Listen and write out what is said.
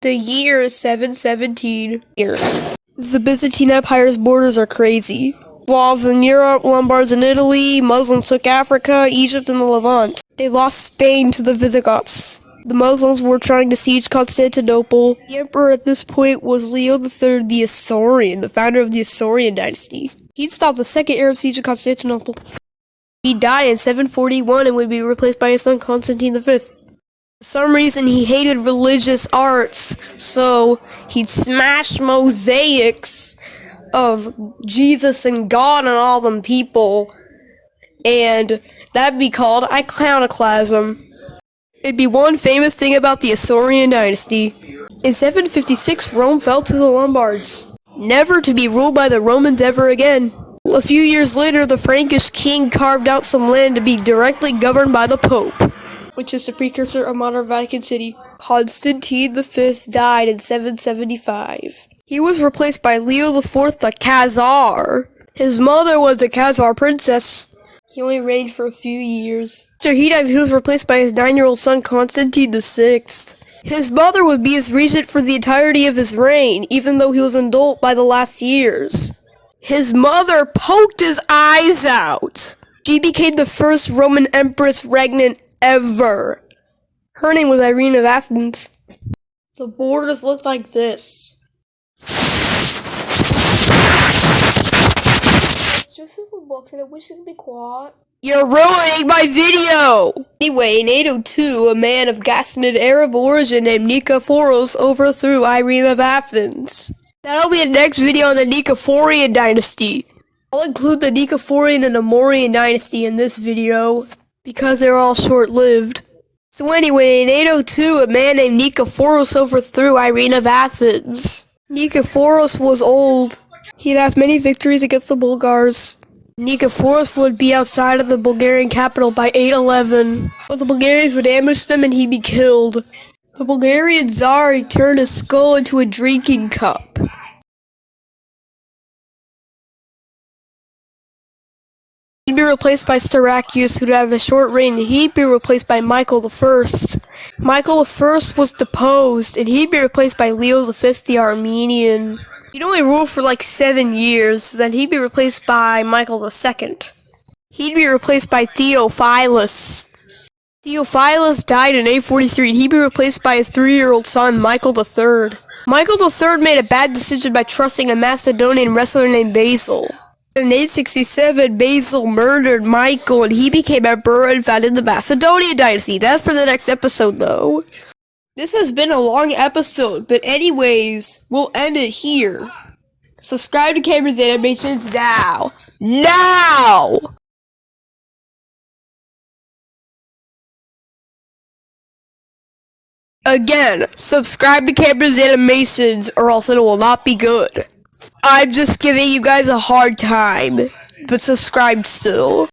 The year is 717. The Byzantine Empire's borders are crazy. Slavs in Europe, Lombards in Italy, Muslims took Africa, Egypt, and the Levant. They lost Spain to the Visigoths. The Muslims were trying to siege Constantinople. The emperor at this point was Leo III the Isaurian, the founder of the Isaurian Dynasty. He'd stop the second Arab siege of Constantinople. He'd die in 741 and would be replaced by his son Constantine V. For some reason, he hated religious arts, so he'd smash mosaics of Jesus and God and all them people, and that'd be called iconoclasm. It'd be one famous thing about the Isaurian Dynasty. In 756, Rome fell to the Lombards, never to be ruled by the Romans ever again. A few years later, the Frankish king carved out some land to be directly governed by the Pope, which is the precursor of modern Vatican City. Constantine V died in 775. He was replaced by Leo IV the Khazar. His mother was a Khazar princess. He only reigned for a few years. After he died, he was replaced by his 9-year-old son Constantine VI. His mother would be his regent for the entirety of his reign, even though he was an adult by the last years. His mother poked his eyes out. She became the first Roman empress regnant ever. Her name was Irene of Athens. The borders looked like this. Joseph books and I wish you could be quiet. You're ruining my video! Anyway, in 802, a man of Ghassanid Arab origin named Nikephoros overthrew Irene of Athens. That'll be the next video on the Nicephorian Dynasty. I'll include the Nicephorian and Amorian Dynasty in this video, because they're all short-lived. So anyway, in 802, a man named Nikephoros overthrew Irene of Athens. Nikephoros was old. He'd have many victories against the Bulgars. Nikephoros would be outside of the Bulgarian capital by 811, but the Bulgarians would ambush them and he'd be killed. The Bulgarian Tsar turned his skull into a drinking cup. He'd be replaced by Staurakius, who'd have a short reign, and he'd be replaced by Michael I. Michael I was deposed, and he'd be replaced by Leo V the Armenian. He'd only rule for like 7 years, then he'd be replaced by Michael II. He'd be replaced by Theophilus. Theophilus died in 843, and he'd be replaced by his 3-year-old son, Michael III. Michael III made a bad decision by trusting a Macedonian wrestler named Basil. In 867, Basil murdered Michael, and he became emperor and founded the Macedonian Dynasty. That's for the next episode, though. This has been a long episode, but anyways, we'll end it here. Subscribe to Cameron's Animations now. Now! Again, subscribe to Cameron's Animations or else it will not be good. I'm just giving you guys a hard time, but subscribe still.